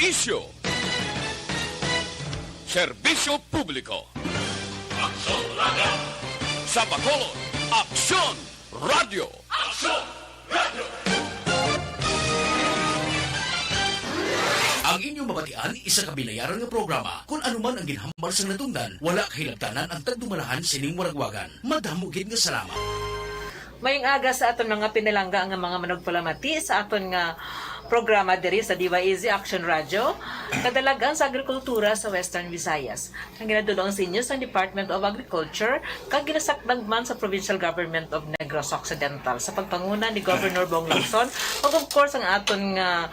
Isyo. Serbisyo publiko. Aksyon Radio. Sa Bacolod, Aksyon Radio. Aksyon Radio. Ang inyong mabatian, isa kabilayaran nga programa. Kung anuman ang ginhambal sa natungdan, wala kahilabtanan ang tagdumalahan sining waragwagan. Madamugid nga salamat. Mayong aga sa aton mga pinalangga nga mga manugpalamati sa aton nga programa diri sa DYAZ Action Radio, kadalagan sa agrikultura sa Western Visayas. Ang ginadulong sa inyo sa Department of Agriculture, kag ginasakdag man sa Provincial Government of Negros Occidental sa pagpanguna ni Governor Bong Lacson, ug of course ang aton nga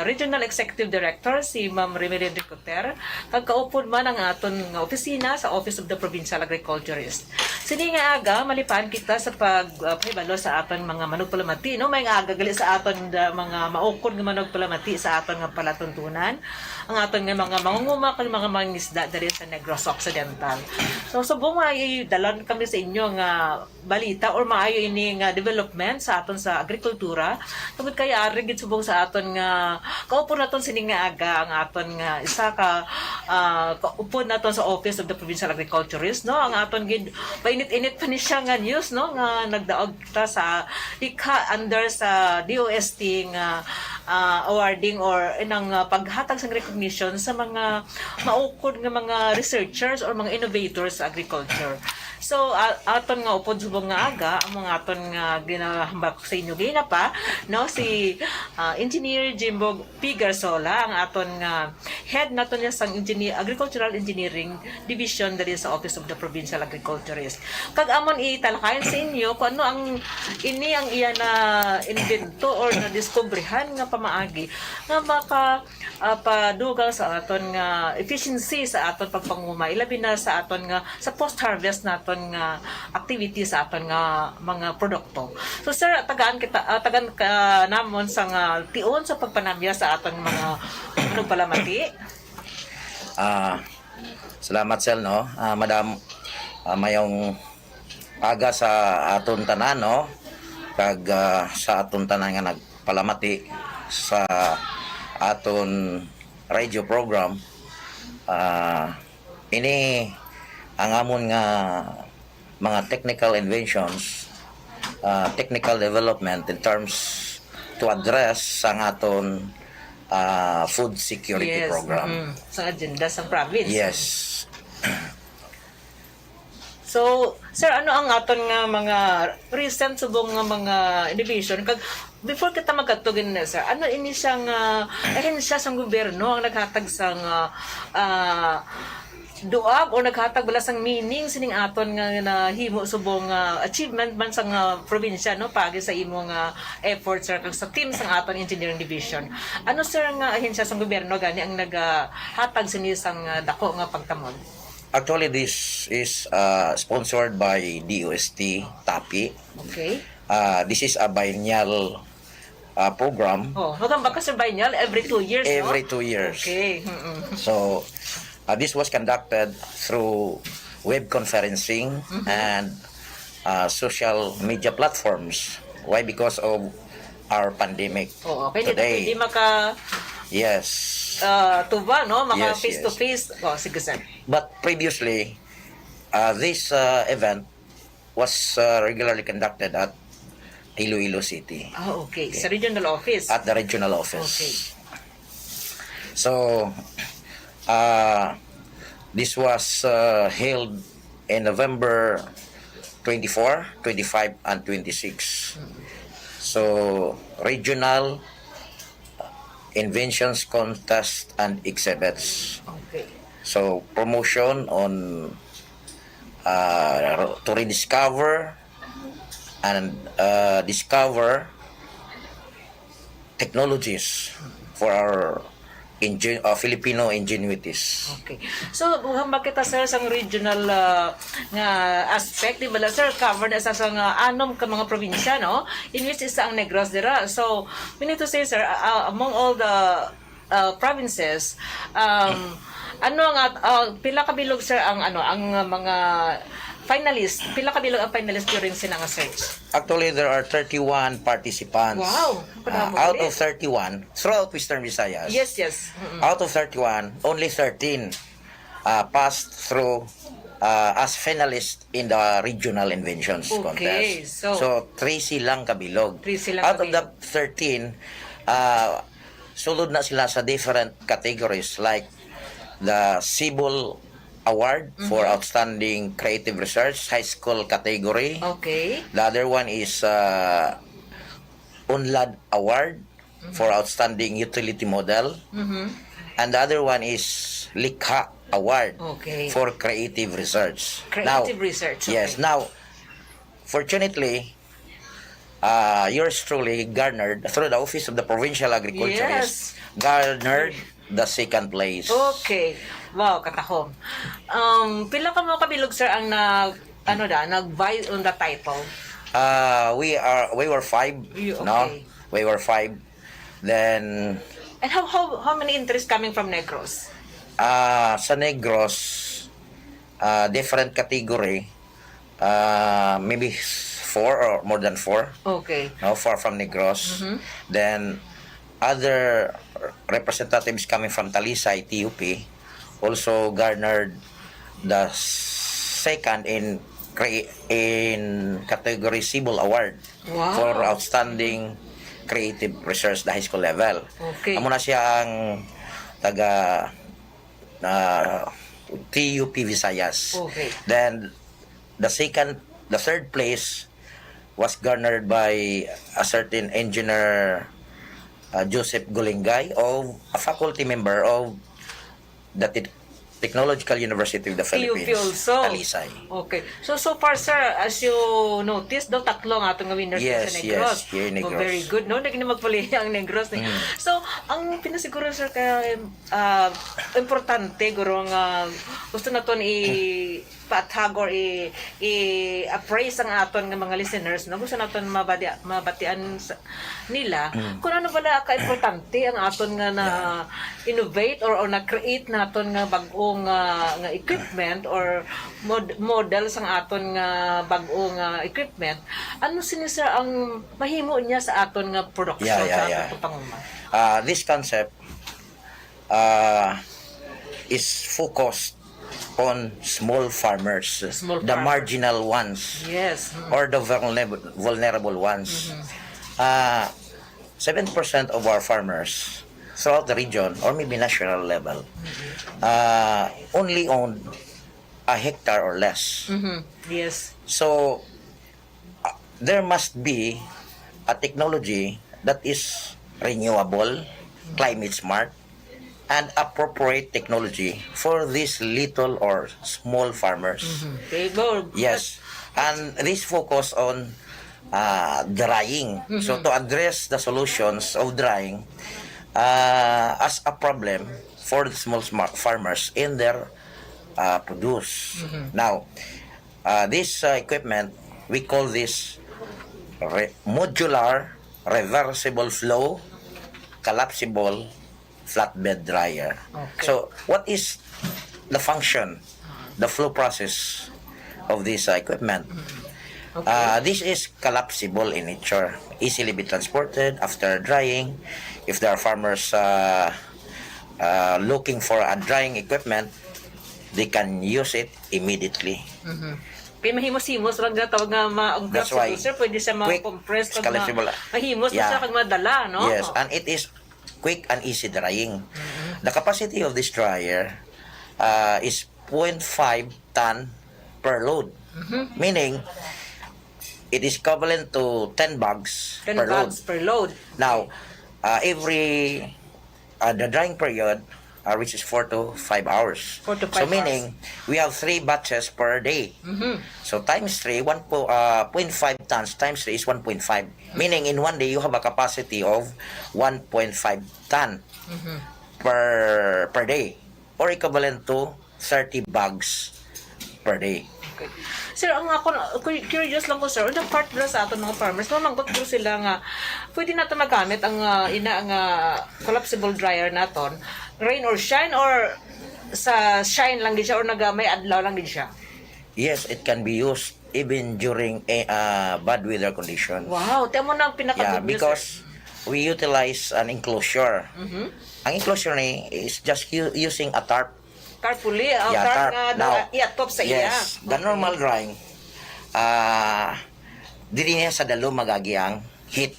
Regional Executive Director si Ma'am Remery Ricoter, kag kaupod man ang aton nga opisina sa Office of the Provincial Agriculturist. Sini nga aga malipan kita sa pagpahibalo sa aton mga manugpalamati, no? May nga aga gali sa aton mga maukod nga manugpalamati sa aton nga palatuntunan, ang aton nga mga mangunguma kag mga mangisda diri sa Negros Occidental. So subong ay dalan kami sa inyo nga balita or maayo ini nga development sa aton sa agrikultura, tungod kay ari gid subong sa aton nga kaupon naton sining nga aga ang aton nga isa ka kaupon naton sa Office of the Provincial Agriculturist, no? Ang aton gid painit-init pa ni siya nga news, no, nga nagdaog ta sa ikha under sa DOST nga awarding or inang paghatag sa recognition sa mga maukod nga mga researchers or mga innovators sa agriculture. So aton nga upod subong nga aga ang mga aton nga ginahambak sa inyo gina pa, no, si Engineer Jimbo P. Garzola, ang aton nga head naton niya sang Agricultural Engineering Division dali sa Office of the Provincial Agriculturist. Kag amon italakayan sa inyo kung ano ang ini ang iya na invento or na diskubrihan nga pamaagi nga maka padugang sa aton nga efficiency sa aton pagpanguma, ilabi na sa aton nga sa post-harvest naton nga activity sa aton nga mga produkto. So sir, tagaan ka namon sa nga tion sa pagpanamya sa aton mga manugpalamati. Salamat sel, no. Madam, mayong aga sa aton tanan, no, kag sa aton tanan nga nagpalamati sa aton radio program. Ini ang amon nga mga technical inventions, technical development in terms to address ang aton food security program. Sa agenda sa province. Yes. So, sir, ano ang aton nga mga recent subong nga mga innovation? Kag before kita magkatugin na, sir, ano ini siyang ahensya sa gobyerno ang naghatag sa duag o naghatag bala sang meaning sining aton nga nahimo subong achievement man sa probinsya, no, pagi sa imo nga efforts sir sa team sang aton engineering division. Ano sir nga ahensya sa gobyerno gani ang naghatag sini sang dako nga pagtamon? Actually, this is sponsored by DOST TAPI. Okay. This is a biennial program. Oh, hanggang baka sir biennial every 2 years, Every no? 2 years. Okay. So, this was conducted through web conferencing and social media platforms. Why? Because of our pandemic Okay, today. Hindi maka Yes. tuba, no? Maka Yes, face-to-face. Oh, sige, sir. But previously, this event was regularly conducted at Iloilo City. Okay. Sa regional office. At the regional office. Okay. So, this was held in November 24, 25, and 26. So, regional inventions contest and exhibits. Okay. So, promotion on to rediscover and discover technologies for our Filipino ingenuities. Okay. So, hamba kita sir sa regional nga aspect, di ba sir, cover na sa anom ka mga probinsya, no? In which isa ang Negros dira. So, we need to say sir, among all the provinces, ano ang pila ka bilog sir ang ang mga finalist. Pila ka bilog ang finalist during sinanga search? Actually, there are 31 participants. Wow! Out of 31, throughout Western Visayas. Yes, yes. Out of 31, only 13 passed through as finalists in the regional inventions Okay, contest. so 3 silang kabilog. 3 silang Out of kabilog. the 13, sulod na sila sa different categories like the Civil Award for Outstanding Creative Research, high school category. Okay. The other one is UNLAD Award for Outstanding Utility Model. And the other one is Likha Award Okay. for Creative Research. Creative research. Okay. Yes. Now, fortunately, yours truly garnered through the Office of the Provincial Agriculturist, garnered the second place. Okay. Wow, katahom. Pila ka mga kabilog, sir, ang nag-vie on the title? We were 5. Okay. No, we were 5. Then And how many entries coming from Negros? sa Negros, different category, maybe 4 or more than 4. Okay. No, 4 from Negros. Then other representatives coming from Talisay, TUP, also garnered the second in category Civil Award Wow. for outstanding creative research the high school level. Okay. Amo na siya ang taga TUP Visayas. Okay. Then the third place was garnered by a certain engineer Joseph Golingay, of a faculty member of the Technological University of the Philippines. TUP also. Talisay. Okay. So far, sir, as you noticed, daw tatlo nga itong winners Yes, sa Negros. yes, here in Negros. Oh, very good, no? Naging magpuli ang Negros. So, ang pinasiguro, sir, kaya importante, guro nga gusto na ito i-patag or i-appraise ang aton ng mga listeners, no? Gusto na ito mabatian nila kung ano pala ka-importante ang aton nga na innovate or na-create naton nga bagong nga equipment or model sang aton nga bagong equipment. Ano sinisir ang mahimo niya sa aton nga production sa aton panguma? This concept is focused on small farmers, the marginal ones, Yes. or the vulnerable ones. 7% of our farmers throughout the region or maybe national level only own a hectare or less. Yes. So there must be a technology that is renewable, climate smart, and appropriate technology for these little or small farmers. Okay, go. Yes. And this focus on drying. So to address the solutions of drying as a problem for the small farmers in their produce. Now, this equipment, we call this modular, reversible flow, collapsible flatbed dryer. Okay. So, what is the function, the flow process of this equipment? This is collapsible in nature, easily be transported after drying. If there are farmers looking for a drying equipment, they can use it immediately. Kaya mahimos-himos lang na tawag nga ang That's why sir, pwede siya quick, ma-compress pag collapsible. mahimos na siya kag madala, no? Yes, and it is quick and easy drying. The capacity of this dryer is 0.5 ton per load. Meaning, it is equivalent to 10 bags 10 per load. bags per load. Now, the drying period which is 4 to 5 hours. 4 to 5 so meaning, we have 3 batches per day. So times 3, 0.5 tons times 3 is 1.5. Meaning, in one day, you have a capacity of 1.5 ton per day. Or equivalent to 30 bags per day. Okay. Sir, ang ako, curious lang ko, sir, on the part na sa aton mga farmers, mamanggot ko sila nga, pwede natin magamit ang collapsible dryer naton, rain or shine, or sa shine lang din siya, or may adlaw lang din siya? Yes, it can be used even during bad weather conditions. Wow, tiyan mo na ang Yeah, pinaka-good news, because sir. we utilize an enclosure. Ang enclosure ni is just using a tarp. Carefully, ang Yeah, tarp tarp. nga Now, iatop sa iya. yes, the Okay. normal drying, dili niya sa dalo magagiyang heat.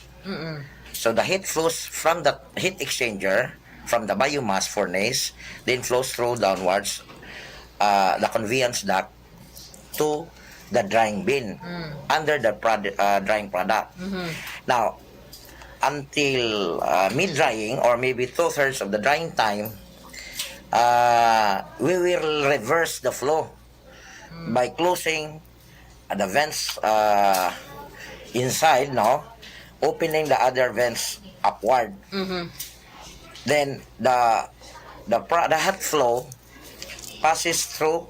So the heat flows from the heat exchanger, from the biomass furnace, then flows through downwards the conveyance duct to the drying bin under the drying product. Now, until mid-drying or maybe 2/3 of the drying time, we will reverse the flow by closing the vents inside, no, opening the other vents upward. Then the hot flow passes through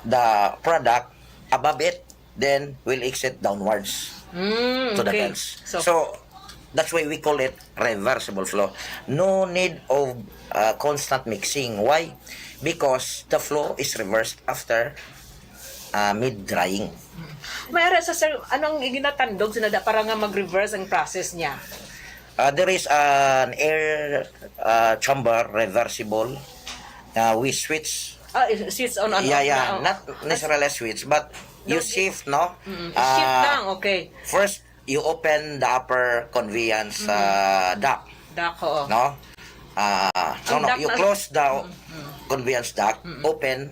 the product above it, then will exit downwards to the Okay. vents. So, So that's why we call it reversible flow. No need of constant mixing. Why? Because the flow is reversed after mid-drying. mayroon sa sir, anong ginatandog sinada para nga mag-reverse ang process niya? There is an air chamber reversible. We switch. Switch on and Yeah, off na. not necessarily switch, but you shift, no? Shift lang, okay. First, you open the upper conveyance duct, Dako. no? Ang duct You na- close the conveyance duct, open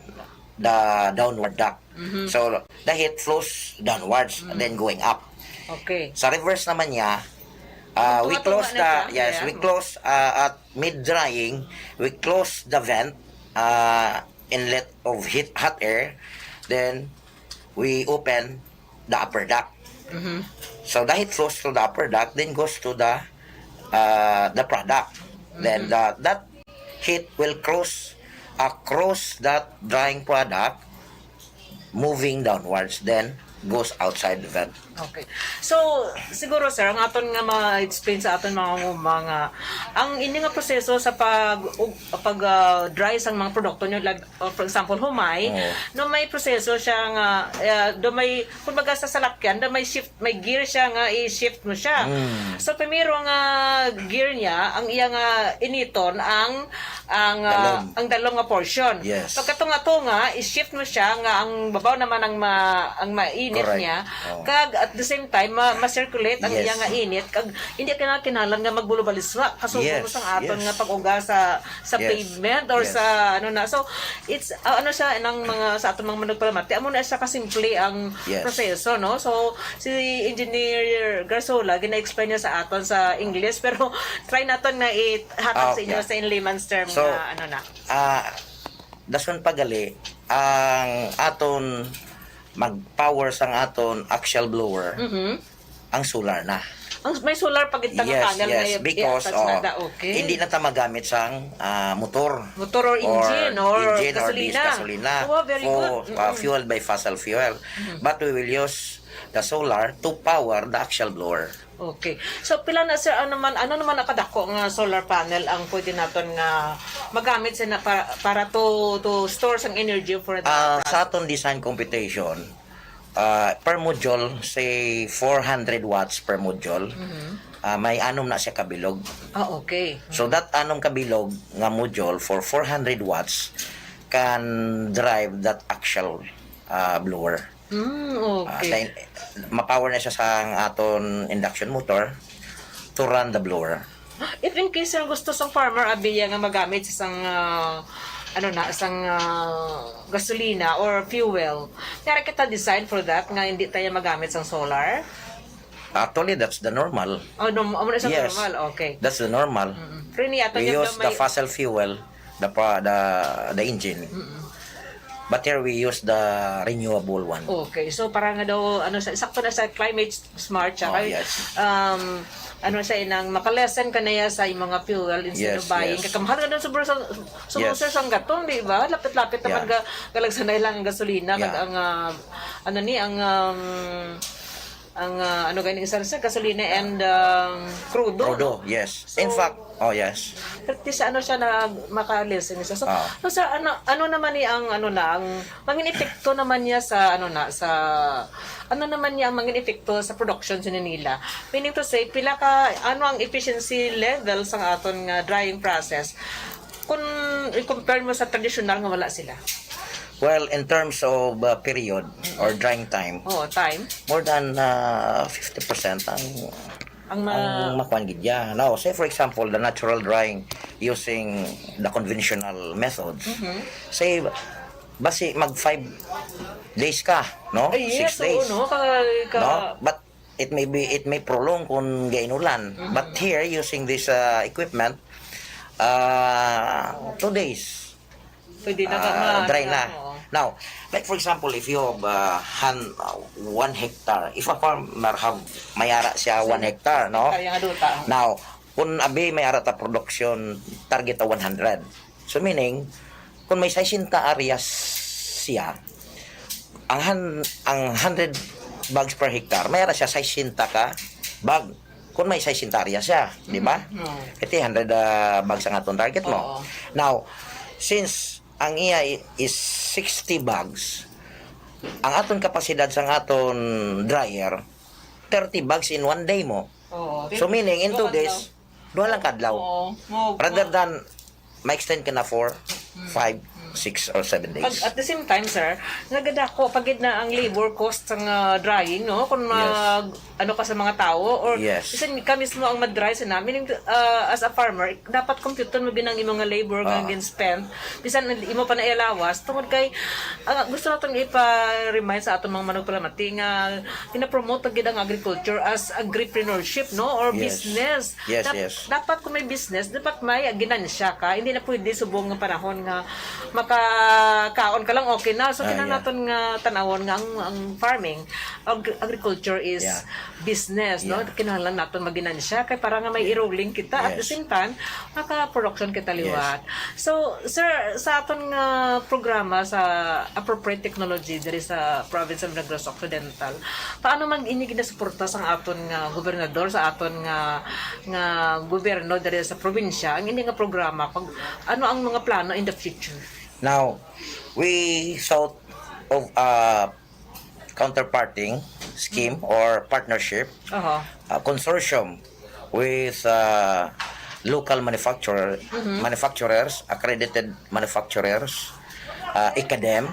the downward duct. So, the heat flows downwards, then going up. Okay. Sa reverse naman niya, we Tunga-tunga close na the, siya. yes, Ayan. we close at mid-drying, we close the vent, inlet of hot air, then we open the upper duct. So the heat flows through the upper duct, then goes to the product. Then that heat will cross across that drying product, moving downwards, then goes outside the vent. Okay. So, siguro sir, ang aton nga ma-explain sa aton mga ang ini nga proseso sa dry sang mga produkto nyo, like, for example, humay, no may proseso siya nga do may kumbaga sa salakyan, do may shift, may gear siya nga i-shift mo siya. So, primero nga gear niya, ang iya nga initon ang dalong nga portion. Yes. Pagkatunga-tunga, i-shift mo siya nga ang babaw naman ang mainit Correct. niya. Oh. Kag at the same time ma-circulate ang Yes. iya nga init kag hindi ka kinahanglan nga magbulubaliswa kasugo Yes, mo sang aton yes. nga pag-uga sa Yes. pavement or Yes. sa ano na. So it's ano siya nang mga sa aton mga manugpalamati amo na siya kasimple ang Yes. proseso, no? So si Engineer Garsola gina-explain niya sa aton sa English pero try naton na ihatag sa inyo Okay. sa in layman's term So, nga ano na. dason pagali ang aton mag-power sang aton axial blower ang solar na. Ang may solar pagitang Yes, panel yes, nga because i-attach na da, okay. hindi na ta magamit sang motor Motor or engine or gasolina, gasolina. Oh, very good. fueled by fossil fuel. But we will use the solar to power the axial blower. Okay. So pila na sir ano naman nakadako nga solar panel ang pwede naton nga magamit sa para to store sang energy for the Sa aton design computation, per module, say 400 watts per module, may anom na siya kabilog. okay. So that anom kabilog nga module for 400 watts can drive that axial blower. Okay. Mapower na siya sa aton induction motor to run the blower. If in case yung gusto sang farmer abiya nga magamit sa sang isang gasolina or fuel, kaya kita design for that nga hindi tayo magamit sang solar. Actually, that's the normal. Oh, no, amo na sa Yes. normal. Okay. That's the normal. Pero niya We use the fossil fuel, the engine. But here we use the renewable one. Okay, so para nga daw sakto na sa climate smart siya. Oh, yes. Siya inang makalesen ka na ya sa mga fuel instead Yes, of buying. yes. Kakamahal nga doon sa Yes. sang gatong, di ba? Lapit-lapit naman Yeah. galagsanay lang ang gasolina kag Yeah. ang ano ganing sir, gasolina and crudo. Crudo, No? yes. So, In fact, yes. Kasi sa ano siya na makalisin siya. So, so sir, ano naman ni ang mangin epekto naman niya sa ano naman niya ang mangin epekto sa production sa nila. Meaning to say, pila ka ano ang efficiency level sa aton nga drying process kung i-compare mo sa traditional nga wala sila. Well, in terms of period or drying time, time. more than 50% ang makuan gid ya. Now, say for example, the natural drying using the conventional methods. Say basi mag 5 days ka, no? 6 days. No? No? But it may prolong kung gainulan. But here using this equipment 2 days. Pwede na dry na. Now, like for example, if you have 1 hectare, if a farmer have mayara siya 1 hectare, no? Now, kung abi mayara ta production target ta 100. So meaning, kung may 60 areas siya, ang 100 bags per hectare, mayara siya 60 ka bag. Kung may 60 areas siya, di ba? Ito 100 bags ang atong target mo. Now, since ang iya is 60 bags, ang aton kapasidad sa aton dryer 30 bags in 1 day mo. So meaning in 2 days duha lang kadlaw. Rather than ma-extend ka na 4, 5, 6 or 7 days. At the same time, sir, nagada ko pagid na ang labor cost ng drying, no? Kung ano ka sa mga tao or bisan ka mismo ang mag-dry sa namin as a farmer, dapat computer mo binang imong labor nga spend. Bisan imo pa na ilawas tungod kay gusto natong ipa-remind sa atong mga manugpalamati nga pina-promote gid ang agriculture as agripreneurship, no? Or business. Dapat kung may business, dapat may ginansya ka. Hindi na pwede subong nga panahon nga makakaon ka lang okay na. So naton nga tanawon nga ang farming, agriculture is business, no? Kinahanglan naton maginansya kay para nga may i-rolling kita at the same time maka-production kita liwat. So sir, sa aton nga programa sa appropriate technology diri sa province of Negros Occidental, paano man ini ginasuporta sa aton nga gobernador, sa aton nga gobyerno diri sa probinsya ang ini nga programa, pag ano ang mga plano in the future? Now, we thought of counterparting scheme or partnership, consortium with local manufacturers, accredited manufacturers, academ,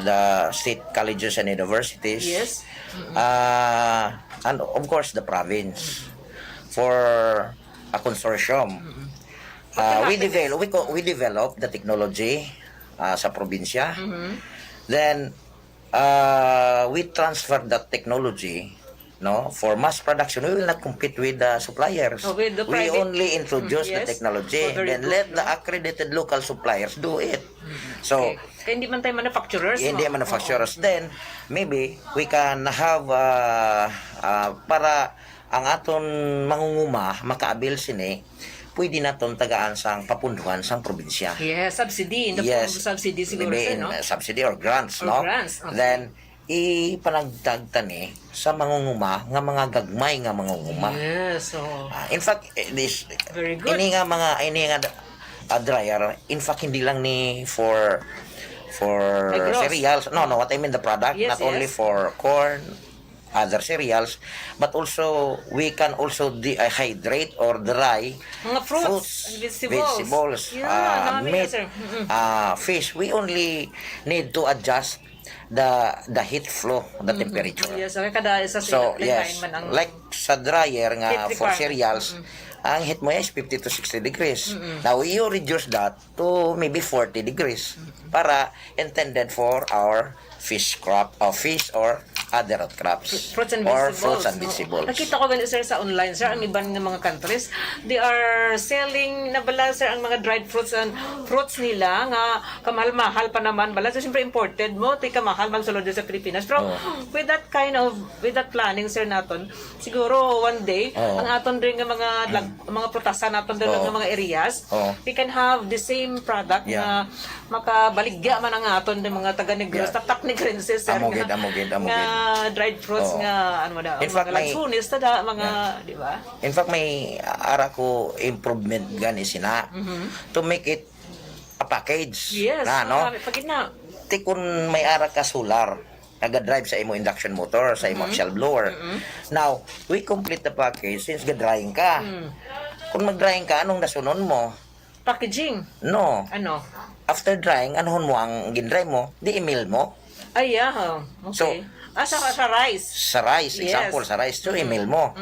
the state colleges and universities, and of course the province for a consortium. We develop the technology sa probinsya. Then we transfer that technology, no, for mass production. We will not compete with the suppliers. We only introduce the technology, then let the accredited local suppliers do it. So hindi man tayo manufacturers. Hindi manufacturers. Then maybe we can have para ang aton mangunguma makaabil sini, pwede naton tagaan sang papunduhan sang probinsya. Subsidy. In the form of subsidy siguro, no? Subsidy or grants, or no? Grants, okay. Then, ipanagdag tani sa mangunguma nga mga gagmay nga mangunguma. In fact, this very good. Ini nga dryer, in fact hindi lang ni for cereals. No, what I mean the product, not only for corn, other cereals, but also we can also dehydrate or dry mga fruits and vegetables, meat, fish. We only need to adjust the heat flow, the temperature. So yes, like sa dryer nga for cereals, ang heat mo is 50 to 60 degrees. Now you reduce that to maybe 40 degrees para intended for our fish crop or fish or other crops fruits and or vegetables, fruits and vegetables. Nakita ko ganito sir sa online, sir, ang iban ng mga countries, they are selling na bala sir ang mga dried fruits and fruits nila nga kamahal-mahal pa naman bala. So siyempre imported mo, tika mahal magsulod sa Pilipinas. Pero with that planning sir naton, siguro one day ang aton rin nga mga prutasan naton din nga mga areas, we can have the same product na makabaligya man ang aton din mga taga Negros, tatak ni Grenses sir. Amogid. dried fruits Oo. nga ano da, In fact, mga lansunis tada mga, di ba? In fact, may ara ko improvement gani sina to make it a package. Yes, Na, no? pag na. Ti kung may ara ka solar, naga-drive sa imo induction motor, sa imo axial blower. Now, we complete the package since ga-drying ka. Kung mag-drying ka, anong nasunon mo? Packaging. No. Ano? After drying, anuhon mo ang gin-dry mo? Di email mo? Ay, yeah. Okay. Sa rice. Sa rice, Yes. example, sa rice, so email mo.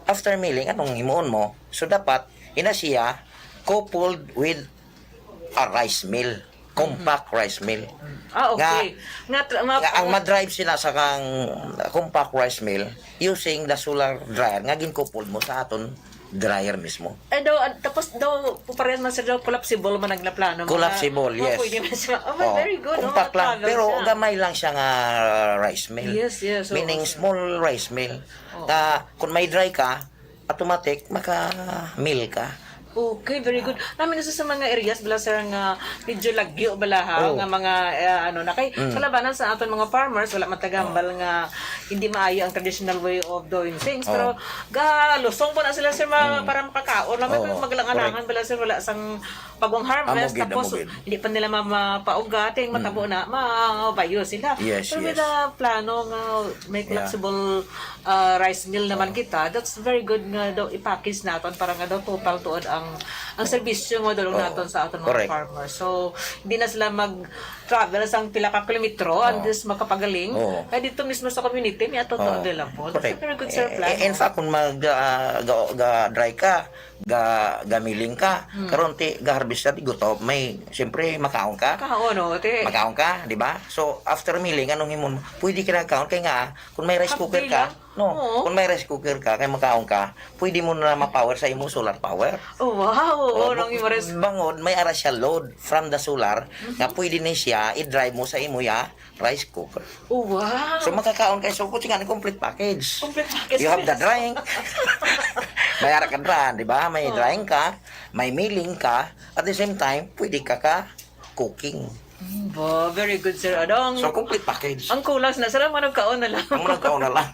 After milling, anong himuon mo? So, dapat, ina siya coupled with a rice mill. Compact rice mill. Okay. Ang madrive sila sa kang compact rice mill using the solar dryer nga ginkupol mo sa aton dryer mismo. Tapos daw, parehas man sila daw, collapsible man ang plano. Collapsible, yes. Pwede man siya. Very good. Compact lang, travel pero siya. gamay lang siya nga rice mill. Yes. Meaning small rice mill. Kung may dry ka, automatic maka-mill ka. Okay, very good. Namin nasa sa mga areas bala sir nga medyo lagyo bala ha nga mga sa labanan sa aton mga farmers wala matagambal nga hindi maayo ang traditional way of doing things pero lusong po na sila sir para makakaon naman maglanganangan bala sir wala sang pagong harvest tapos hindi pa nila mapaugat yung matabo na mabayo sila. Pero with the plano nga may flexible rice mill naman kita, that's very good nga daw i-package naton para nga daw total tuod ang serbisyo mo dalong naton sa aton mga farmers. So, hindi na sila mag-travel sang pila ka kilometro andis makapagaling. Kaya dito mismo sa community, may ato to nila po. That's a very good sir plan. In fact, kung mag-dry ka, gamiling ka, karon ti ga-harvest ti guto, may siyempre makaon ka. Makaon ka, di ba? So, after milling, anong himon mo? Pwede ka nagkaon kay nga, kung may rice cooker ka, kung may rice cooker ka, kay makaon ka, pwede mo na ma-power sa imo solar power. Nang imores. Bangod, may ara siya load from the solar, nga pwede na siya i-drive mo sa imo ya rice cooker. So, makakaon kay so nga complete package. You have the drying. May ara ka dran, di ba? May drying ka, may milling ka, at the same time, pwede ka cooking. Very good sir. So, complete package. Ang kulas na. Sarang managkaon na lang. Ang managkaon na lang.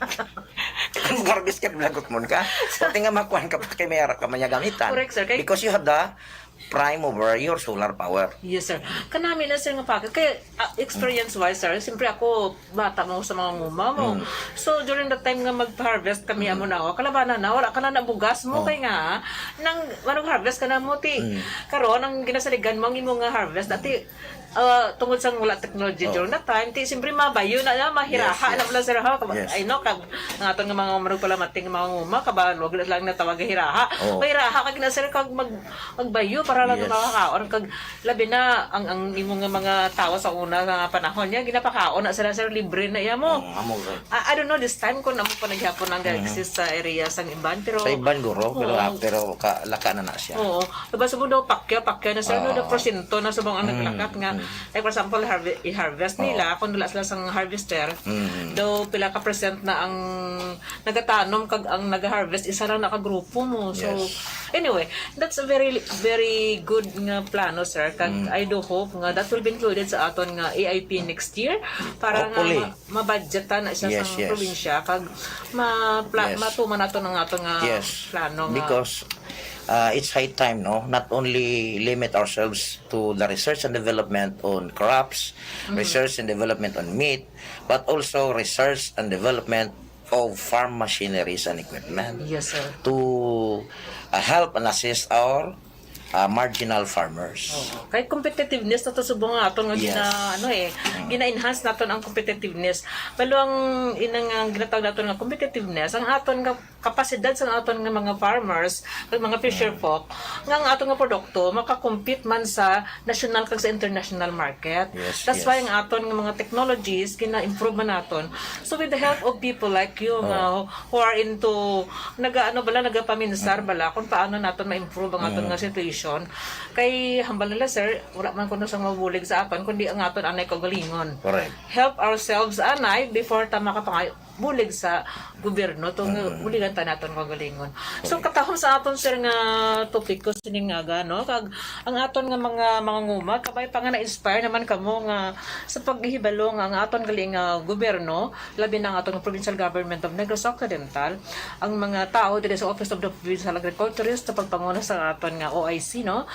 Kung mag-harvest ka, blagot mo ka. Pati nga makuhan ka pa kay may ara ka manya gamitan. Correct sir. Because you have the prime over your solar power. Yes, sir. Kanami na sir nga packet. Kaya experience-wise, sir, siyempre ako, bata mo sa mga nguma mo. So, during the time nga mag-harvest kami amo na ako, kalabanan na, wala ka na nabugas mo. Kaya nga, nang harvest ka na mo, karon ang ginasaligan mo, ang imo nga harvest, dati, tungod sa wala technology during that time, siyempre mabayo na mahiraha na wala sir ha. I know, ang aton nga mga marag pala mating mga nguma, kabalog lang natawag hiraha. Mahiraha kag na sir, kag magbayo, para lang makakaon kag labi na ang imong mga tao sa una nga panahon niya ginapakaon na sila sir libre na iya mo. I don't know this time kung amo pa naghapon ang exist sa area sang Imban pero sa Imban guro pero laka na siya. Diba sa daw pakya na sir no the porsyento na subong ang naglakat nga like for example i-harvest nila kung wala sila sang harvester daw pila ka percent na ang nagatanom kag ang nag-harvest isa lang nakagrupo mo. So anyway, that's a very good nga plano sir kag I do hope nga that will be included sa aton nga AIP next year para nga ma-budgetan na siya sa probinsya kag matuman nato ng aton nga plano nga because it's high time not only limit ourselves to the research and development on crops, research and development on meat, but also research and development of farm machineries and equipment to help and assist our marginal farmers. Kay competitiveness nato subong aton nga gina-enhance naton ang competitiveness. Balo ang inang ginatawag naton nga competitiveness ang aton nga kapasidad sa aton nga mga farmers, mga fisher folk nga ang aton nga produkto makakompete man sa national kag sa international market. That's why ang aton nga mga technologies gina-improve man naton. So with the help of people like you who are into nagapaminsar bala kung paano naton ma-improve ang aton nga situation. Kay hambal nila sir, wala man kuno sang mabulig sa aton kundi ang aton anay kagalingon. Correct. Help ourselves anay before ta makapangayo bulig sa gobyerno tong buligan ta naton kagalingon. So katahom sa aton sir nga topic ko sining aga no kag ang aton nga mga nguma kabay pa nga na-inspire naman kamo nga sa paghihibalo nga ang aton galing gobyerno labi na ang aton provincial government of Negros Occidental ang mga tao diri sa Office of the Provincial Agriculturist sa pagpanguna sa aton nga OIC no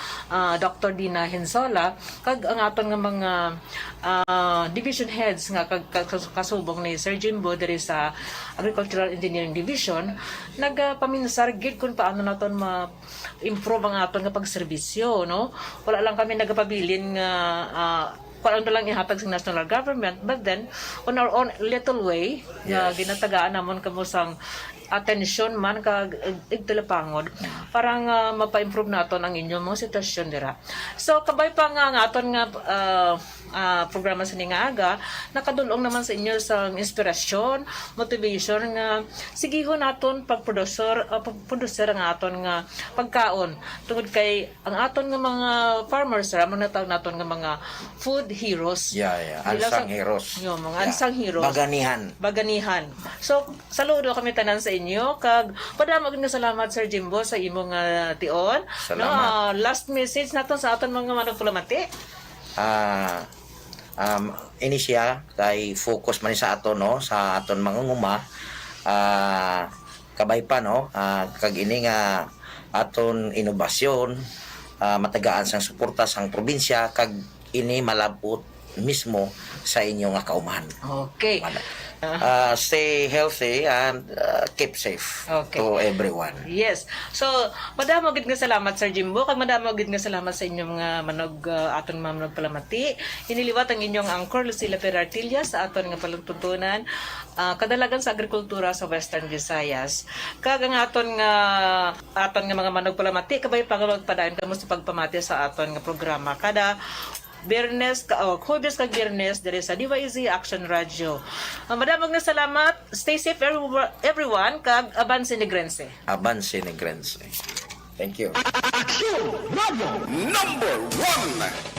Dr. Dina Hensola kag ang aton nga mga division heads nga kasubong ni Sir Jimbo diri sa Agricultural Engineering Division nagpaminsar gid kung paano naton ma-improve ang aton nga pagserbisyo no wala lang kami nagapabilin nga kung ano lang ihatag sa national government but then on our own little way ginatagaan namon kamo sang attention man kag igtilapangod parang mapa-improve naton ang inyong mga sitwasyon dira. So kabay pa nga ang aton nga programa sa ning aga nakadulong naman sa inyo sa inspirasyon, motivation nga sigihon naton pagproducer ang aton nga pagkaon tungod kay ang aton nga mga farmers ra man natawag naton nga mga food heroes. Unsung heroes. Yo, mga unsung heroes. Baganihan. So saludo kami tanan sa inyo kag padamo gid nga salamat Sir Jimbo sa imong tion. Salamat. No, last message naton sa aton mga managpulamati. Inisya kay focus man sa aton no sa aton mga nguma kabay pa no kag ini nga aton inobasyon matagaan sang suporta sang probinsya kag ini malabot mismo sa inyong kaumahan. Okay. Stay healthy and keep safe to everyone. Yes. So, madamo gid nga salamat Sir Jimbo kag madamo gid nga salamat sa inyong mga manog aton mga manog palamati. Iniliwat ang inyong angkor Lucila Perartilla sa aton nga paluntutunan kadalagan sa agrikultura sa Western Visayas. Kag ang aton nga mga manog palamati kabay pagpadayon kamo sa pagpamati sa aton nga programa kada Biyernes, Huwebes kag Biyernes diri sa DYZ Action Radio. Madamog na salamat. Stay safe everyone kag Avance Negrense. Avance Negrense. Thank you. Action Radio number 1.